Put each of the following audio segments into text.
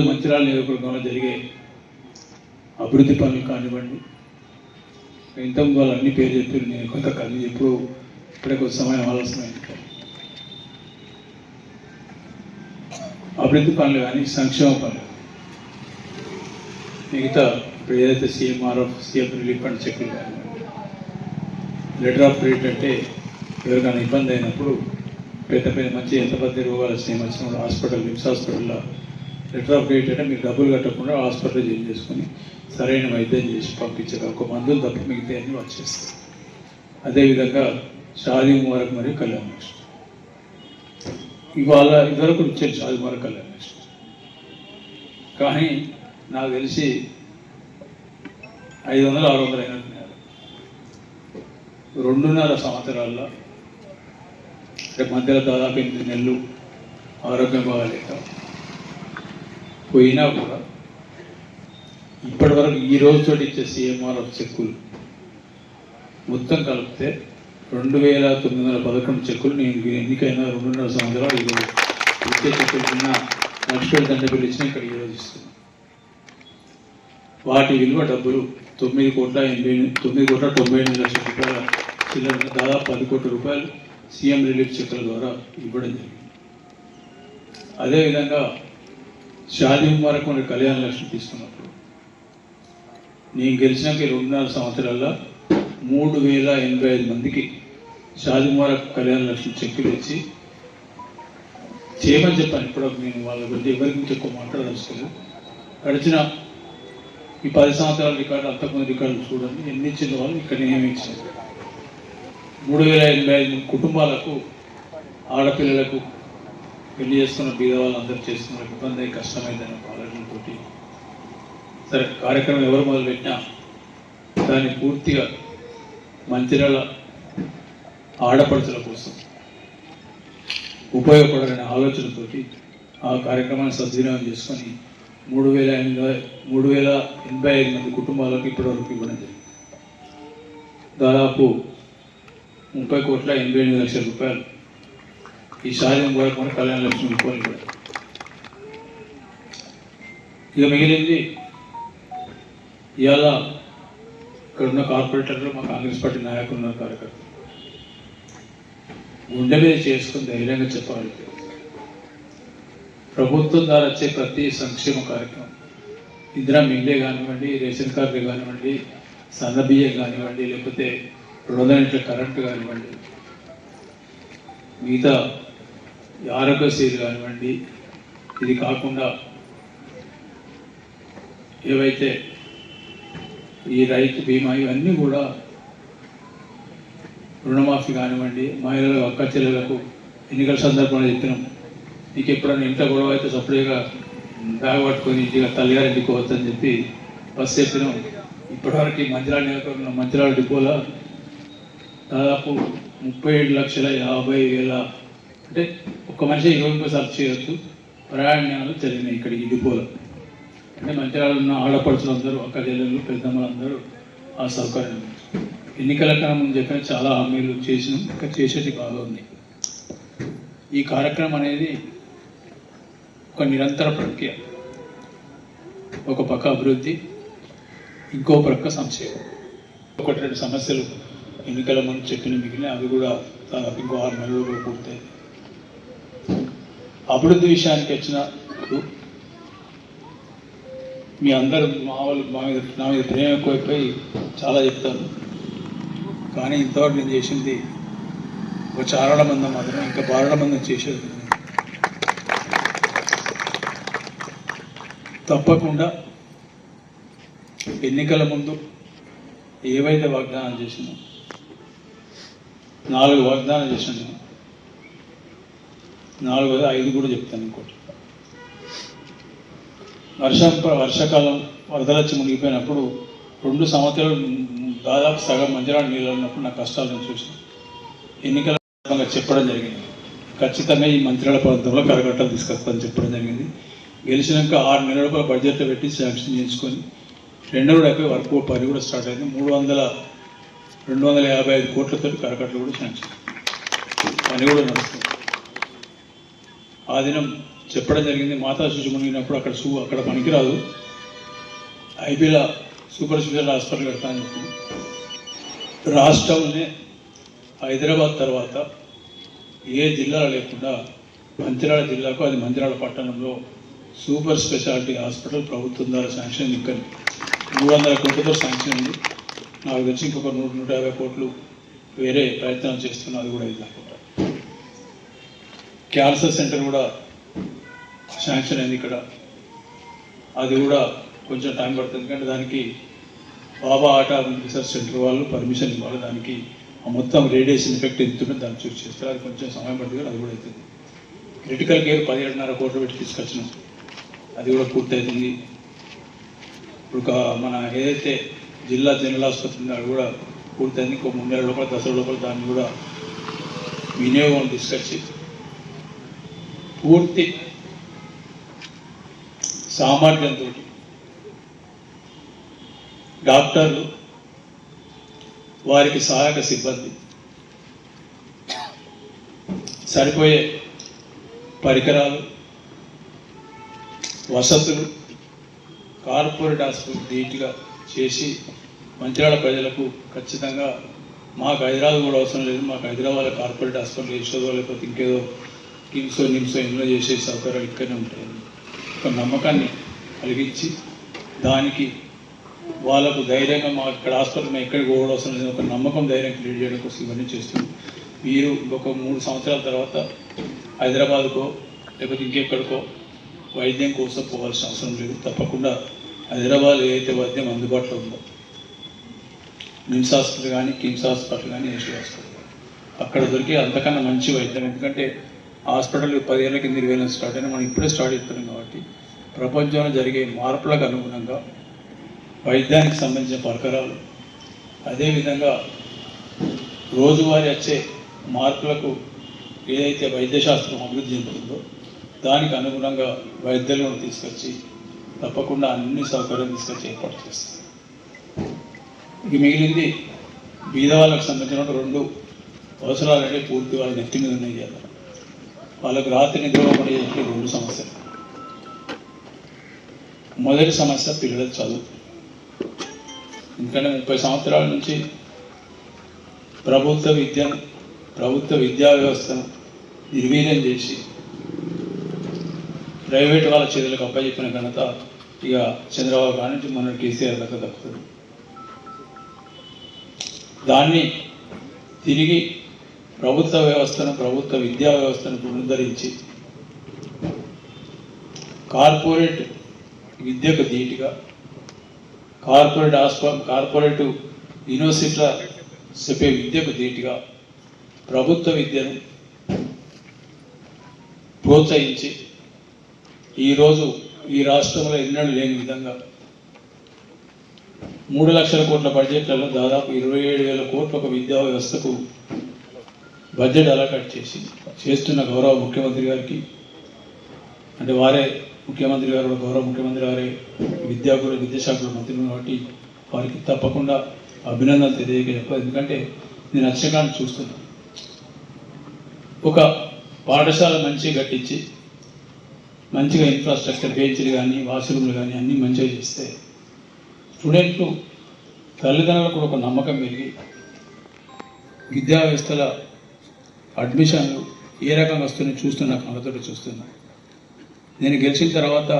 మంచిర్యాల నియోజకవర్గంలో జరిగే అభివృద్ధి పనులు కానివ్వండి, ఇంతకు వాళ్ళు అన్ని పేరు చెప్పారు. నేను కొంత కలిసి ఇప్పుడే కొంత సమయం ఆలస్యమైంది. అభివృద్ధి పనులు కానీ సంక్షేమ పనులు మిగతా ఇప్పుడు ఏదైతే సీఎం రిలీఫ్ ఫండ్ చెక్లు కానివ్వండి, లెటర్ ఆఫ్ క్రెడిట్ అంటే ఎవరికైనా ఇబ్బంది అయినప్పుడు పెద్ద మంచి ఎంత పెద్ద రోగాలు వచ్చినప్పుడు హాస్పిటల్ హాస్పిటల్లో లెటర్ ఆఫ్ క్రెడిట్ అంటే మీరు డబ్బులు కట్టకుండా హాస్పిటల్ చేంజ్ చేసుకొని సరైన వైద్యం చేసి పంపించారు. ఒక మందులు తప్ప మిగతా అన్నీ వచ్చేస్తాయి. అదేవిధంగా షాదీ ముబారక్ మరియు కళ్యాణ లక్ష్మి ఇదివరకు ఇచ్చారు షాదీ ముబారక్ కళ్యాణ లక్ష్మి. కానీ నాకు తెలిసి 500-600 అయినట్టున్నారు. 2.5 సంవత్సరాల్లో రేపు మధ్యలో దాదాపు 8 నెలలు ఆరోగ్యం బాగాలేక పోయినా కూడా ఇప్పటి వరకు ఈ రోజుతో ఇచ్చే సీఎంఆర్ఎఫ్ చెక్కులు మొత్తం కలిపితే 2,911 చెక్కులు నేను ఎన్నికైనా 2.5 సంవత్సరాలు ఈరోజు ఇచ్చే చెక్కులు ఉన్న లక్ష్మీ దండపల్లి ఇచ్చిన ఇక్కడ ఈరోజు ఇస్తున్నాను. వాటి విలువ డబ్బులు 9,90,00,000 రూపాయల చిల్లర, దాదాపు 10 కోట్ల రూపాయలు సీఎం రిలీఫ్ చెక్కుల ద్వారా ఇవ్వడం జరిగింది. అదేవిధంగా షాదీ ముబారక్ మరియు కళ్యాణ లక్ష్మి తీసుకున్నప్పుడు నేను గెలిచినాక 2.5 సంవత్సరాల్లో 3,085 మందికి షాదీ ముబారక్ కళ్యాణ లక్ష్మి చెక్కులు ఇచ్చి చేయమని చెప్పాను. ఇప్పుడు నేను వాళ్ళ గురించి ఎవరికి ఎక్కువ మాట్లాడదలుచుకోలేదు. గడిచిన ఈ 10 సంవత్సరాల రికార్డు, అంతకుముందు రికార్డులు చూడండి ఎన్ని ఇచ్చిన వాళ్ళు ఇక్కడ నియమించారు. 3,085 కుటుంబాలకు, ఆడపిల్లలకు, పెళ్లి చేసుకున్న బీద వాళ్ళందరూ చేసుకున్న ఇబ్బంది అయి కష్టమైందనే ఆలోచనతో సరే కార్యక్రమం ఎవరు మొదలుపెట్టినా దాన్ని పూర్తిగా మంచిర్యాల ఆడపడుచుల కోసం ఉపయోగపడాలనే ఆలోచనతోటి ఆ కార్యక్రమాన్ని సద్వినియోగం చేసుకొని 3,085 మంది కుటుంబాలకు ఇప్పటివరకు ఇవ్వడం జరిగింది. దాదాపు 30,88,00,000 రూపాయలు ఈ షాదీ ముబారక్ మరియు కళ్యాణ లక్ష్మి రూపాయలు కూడా. ఇక మిగిలింది ఇవాళ ఇక్కడ ఉన్న కార్పొరేటర్లు, మా కాంగ్రెస్ పార్టీ నాయకులు ఉన్న కార్యకర్తలు గుండె మీద చేసుకుని ధైర్యంగా చెప్పాలి. ప్రభుత్వం ద్వారా వచ్చే ప్రతి సంక్షేమ కార్యక్రమం, ఇందిరా మిల్లే కానివ్వండి, రేషన్ కార్డులు కానివ్వండి, సన్న బియ్యం కానివ్వండి, లేకపోతే 200 యూనిట్ల కరెంటు కానివ్వండి, మిగతా ఆరోగ్యశ్రీ కానివ్వండి, ఇది కాకుండా ఏవైతే ఈ రైతు బీమా ఇవన్నీ కూడా, రుణమాఫీ కానివ్వండి, మహిళల అక్క చెల్లెలకు ఎన్నికల సందర్భంలో చెప్పినాం. నీకు ఎప్పుడైనా ఇంట్లో గొడవ అయితే సపరేట్గా బ్యాగ్ పట్టుకొని ఇంటిగా తల్లిగారింటికి పోవద్దని చెప్పి బస్సు చెప్పినాం. ఇప్పటివరకు మంచిర్యాల నియోజకవర్గంలో మంచిర్యాల డిపోలో దాదాపు 37,50,000 అంటే ఒక్క మనిషి 20 సర్చ్ చేయవచ్చు ప్రయాణాలు జరిగినాయి ఇక్కడ ఈ డిపోలో. అంటే మంచిర్యాలలో ఉన్న ఆడపడుచులందరూ, అక్క చెల్లెళ్ళు, పెద్దమ్మలందరూ ఆ సౌకర్యం. ఎన్నికల కన్నా ముందు చెప్పిన చాలా హామీలు చేసినాం, ఇంకా చేసేది బాగా ఉంది. ఈ కార్యక్రమం అనేది ఒక నిరంతర ప్రక్రియ. ఒక పక్క అభివృద్ధి, ఇంకో పక్క సంక్షేమం. 1-2 సమస్యలు ఎన్నికల ముందు చెప్పిన మిగిలిన అవి కూడా దాదాపు ఇంకో 6 నెలలు పూర్తయి. అభివృద్ధి విషయానికి వచ్చినప్పుడు మీ అందరూ నా మీద ప్రేమ ఎక్కువైపోయి చాలా చెప్తారు. కానీ ఇంతవరకు నేను చేసింది ఒక చారణ మందం మాత్రమే, ఇంకా బారణ మందం చేసేది. తప్పకుండా ఎన్నికల ముందు ఏవైతే వాగ్దానం చేసినా 4 వాగ్దానం చేసాను. 5 కూడా చెప్తాను. ఇంకోటి, వర్షాకాలం వరదలొచ్చి మునిగిపోయినప్పుడు 2 సంవత్సరాలు దాదాపు సగం మంచిర్యాల నీళ్ళు ఉన్నప్పుడు నా కష్టాలను చూసి ఎన్నికల చెప్పడం జరిగింది. ఖచ్చితంగా ఈ మంచిర్యాల ప్రాంతంలో కరకట్టలు తీసుకొస్తానని చెప్పడం జరిగింది. గెలిచినాక 6 నెలల రూపాయల బడ్జెట్లో పెట్టి శాంక్షన్ చేసుకొని 2 నెలలు అయిపోయి వర్క్ పని కూడా స్టార్ట్ అయింది. 255 కోట్లతో కరకట్టలు కూడా శాంక్షన్ పని కూడా నడుస్తుంది. ఆ దినం చెప్పడం జరిగింది. మాతా శిశు మునిగినప్పుడు అక్కడ పనికిరాదు, ఐబీలా సూపర్ స్పెషాలిటీ హాస్పిటల్ కడతా అని చెప్పి రాష్ట్రంలోనే హైదరాబాద్ తర్వాత ఏ జిల్లాలో లేకుండా మంచిర్యాల జిల్లాకు, అది మంచిర్యాల పట్టణంలో సూపర్ స్పెషాలిటీ హాస్పిటల్ ప్రభుత్వం ద్వారా శాంక్షన్ ఇక్కడ 300 కోట్లతో శాంక్షన్ ఉంది. నాకు తెలిసి ఇంకొక 100-150 కోట్లు వేరే ప్రయత్నాలు చేస్తున్నారు, అది కూడా ఇది అనుకుంటా. క్యాన్సర్ సెంటర్ కూడా శాంక్షన్ అయింది ఇక్కడ, అది కూడా కొంచెం టైం పడుతుంది. ఎందుకంటే దానికి బాబా ఆట రీసెర్చ్ సెంటర్ వాళ్ళు పర్మిషన్ ఇవ్వాలి, దానికి మొత్తం రేడియేషన్ ఎఫెక్ట్ ఎంతుంటే దాన్ని చూసి చేస్తారు, అది కొంచెం సమయం పడుతుంది, అది కూడా అవుతుంది. క్రిటికల్ కేర్ 17.5 కోట్లు పెట్టి తీసుకొచ్చినాం, అది కూడా పూర్తవుతుంది. ఇప్పుడు మన ఏదైతే జిల్లా జనరల్ ఆసుపత్రి ఉందో అది కూడా పూర్తయింది. ఇంకో 3 నెలల లోపల, దసరా లోపల దాన్ని కూడా వినియోగం తీసుకొచ్చి పూర్తి సామర్థ్యంతో డాక్టర్లు, వారికి సహాయక సిబ్బంది, సరిపోయే పరికరాలు, వసతులు కార్పొరేట్ హాస్పిటల్ నీట్గా చేసి మంచిర్యాల ప్రజలకు ఖచ్చితంగా మాకు హైదరాబాద్ కూడా అవసరం లేదు, మాకు హైదరాబాద్ కార్పొరేట్ హాస్పిటల్ యశోదో లేకపోతే ఇంకేదో కిమ్సో నిమ్సో ఇందులో చేసే సౌకర్యాలు ఇక్కడనే ఉంటాయని ఒక నమ్మకాన్ని కలిగించి దానికి వాళ్ళకు ధైర్యంగా మాకు ఇక్కడ హాస్పిటల్ మేము ఎక్కడికి పోవడం అవసరం లేదు ఒక నమ్మకం, ధైర్యం క్రియేట్ చేయడం కోసం ఇవన్నీ చేస్తున్నాం. మీరు ఇంకొక 3 సంవత్సరాల తర్వాత హైదరాబాద్కో లేకపోతే ఇంకెక్కడికో వైద్యం కోసం పోవాల్సిన అవసరం లేదు. తప్పకుండా హైదరాబాద్ ఏదైతే వైద్యం అందుబాటులో ఉందో, నిమ్స్ హాస్పిటల్ కానీ, కిమ్స్ హాస్పిటల్ కానీ, యశో హాస్పిటల్ కానీ, అక్కడ దొరికే అంతకన్నా మంచి వైద్యం. ఎందుకంటే హాస్పిటల్ 10 ఏళ్ళ కింద 20 ఏళ్ళకి స్టార్ట్ అయినా మనం ఇప్పుడే స్టార్ట్ చేస్తున్నాం కాబట్టి ప్రపంచంలో జరిగే మార్పులకు అనుగుణంగా వైద్యానికి సంబంధించిన పరికరాలు, అదేవిధంగా రోజువారీ వచ్చే మార్పులకు ఏదైతే వైద్యశాస్త్రం అభివృద్ధి చెందుతుందో దానికి అనుగుణంగా వైద్యులను తీసుకొచ్చి తప్పకుండా అన్ని సౌకర్యాలు తీసుకొచ్చి ఏర్పాటు చేస్తారు. ఇక మిగిలింది బీద వాళ్ళకు సంబంధించిన 2 అవసరాలు అంటే పూర్తి వాళ్ళ నెత్తి మీద ఉన్నాయి కదా, వాళ్ళకు రాత్రి నిద్రపడే 2 సమస్యలు. మొదటి సమస్య పిల్లల చదువు. ఎందుకంటే 30 సంవత్సరాల నుంచి ప్రభుత్వ విద్యా వ్యవస్థను నిర్వీర్యం చేసి ప్రైవేట్ వాళ్ళ చేతులకు అప్పచెప్పిన ఘనత ఇక చంద్రబాబు గారి నుంచి మన కేసీఆర్ దాకా దక్కుతుంది. దాన్ని తిరిగి ప్రభుత్వ విద్యా వ్యవస్థను పునరుద్ధరించి కార్పొరేట్ విద్యకు ధీటుగా కార్పొరేట్ యూనివర్సిటీల చెప్పే విద్యకు ధీటుగా ప్రభుత్వ విద్యను ప్రోత్సహించి ఈరోజు ఈ రాష్ట్రంలో ఎన్నడూ లేని విధంగా 3 లక్షల కోట్ల బడ్జెట్లలో దాదాపు 27,000 కోట్ల ఒక విద్యా వ్యవస్థకు బడ్జెట్ అలకేట్ చేస్తున్న గౌరవ ముఖ్యమంత్రి గారికి, అంటే వారే ముఖ్యమంత్రి గారు, గౌరవ ముఖ్యమంత్రి గారే విద్యాశాఖ మంత్రులు కాబట్టి వారికి తప్పకుండా అభినందనలు తెలియజేయకపోతే, ఎందుకంటే నేను అక్షకాన్ని చూస్తున్నాను. ఒక పాఠశాల మంచిగా కట్టించి మంచిగా ఇన్ఫ్రాస్ట్రక్చర్, బెంచ్లు కానీ, వాష్రూమ్లు కానీ అన్నీ మంచిగా చేస్తే స్టూడెంట్లు, తల్లిదండ్రులకు కూడా ఒక నమ్మకం పెరిగి విద్యా వ్యవస్థల అడ్మిషన్లు ఏ రకంగా వస్తున్నాయి చూస్తున్నా, కళ్ళతోటి చూస్తున్నా. నేను గెలిచిన తర్వాత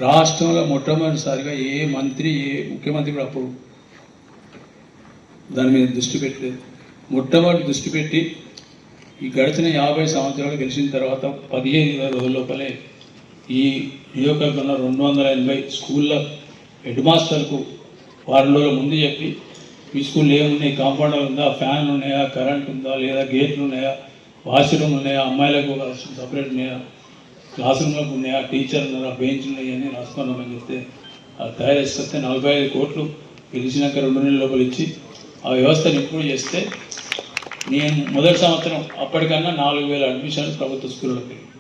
రాష్ట్రంలో మొట్టమొదటిసారిగా ఏ ముఖ్యమంత్రి కూడా అప్పుడు దాని మీద దృష్టి పెట్టలేదు. మొట్టమొదటి దృష్టి పెట్టి ఈ గడిచిన 50 సంవత్సరాలు గెలిచిన తర్వాత 15,000 రోజుల లోపలే ఈ నియోజకవర్గంలో 280 స్కూళ్ళ హెడ్ మాస్టర్కు వారం రోజుల ముందు చెప్పి ఈ స్కూల్లో ఏమున్నాయి, కాంపౌండర్ ఉందా, ఫ్యాన్లు ఉన్నాయా, కరెంట్ ఉందా, లేదా గేట్లు ఉన్నాయా, వాష్రూమ్ ఉన్నాయా, అమ్మాయిలకు సపరేట్ ఉన్నాయా, క్లాస్ రూమ్లకు ఉన్నాయా, టీచర్ ఉన్నారా, బెంచ్లు ఉన్నాయా అని రాసుకున్నామని చెప్తే అది తయారు చేసుకొస్తే 45 కోట్లు గెలిచినాక 2 నెలల లోపల ఇచ్చి ఆ వ్యవస్థను ఇంప్రూవ్ చేస్తే నేను మొదటి సంవత్సరం అప్పటికన్నా 4,000 అడ్మిషన్లు ప్రభుత్వ స్కూళ్ళలో పెరిగింది.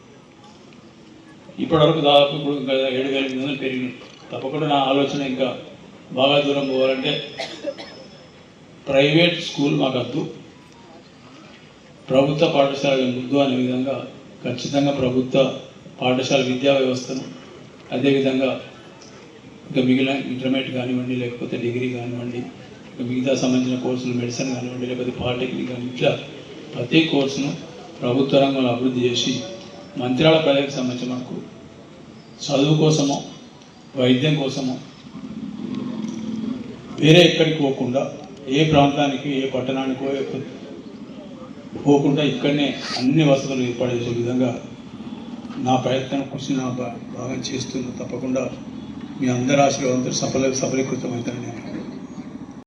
ఇప్పటివరకు దాదాపు ఇప్పుడు ఇంకా 7,800 పెరిగినాయి. తప్పకుండా నా ఆలోచన ఇంకా బాగా దూరం పోవాలంటే ప్రైవేట్ స్కూల్ మాకు వద్దు, ప్రభుత్వ పాఠశాల ముద్దు అనే విధంగా ఖచ్చితంగా ప్రభుత్వ పాఠశాల విద్యా వ్యవస్థను, అదేవిధంగా ఇంకా మిగిలిన ఇంటర్మీడియట్ కానివ్వండి, లేకపోతే డిగ్రీ కానివ్వండి, ఇంకా మిగతా సంబంధించిన కోర్సులు మెడిసిన్ కానివ్వండి, లేకపోతే పాలిటెక్నిక్ కానీ ఇట్లా ప్రతి కోర్సును ప్రభుత్వ రంగంలో అభివృద్ధి చేసి మంత్రాల ప్రజలకు సంబంధించి మనకు చదువు కోసమో వైద్యం కోసమో వేరే ఎక్కడికి పోకుండా, ఏ ప్రాంతానికి ఏ పట్టణానికో పోకుండా ఇక్కడనే అన్ని వసతులు ఏర్పాటు చేసే విధంగా నా ప్రయత్నం కృషి నా భాగం చేస్తున్నా. తప్పకుండా మీ అందరి ఆశీర్వాదంతో సఫలీకృతమవుతానని నేను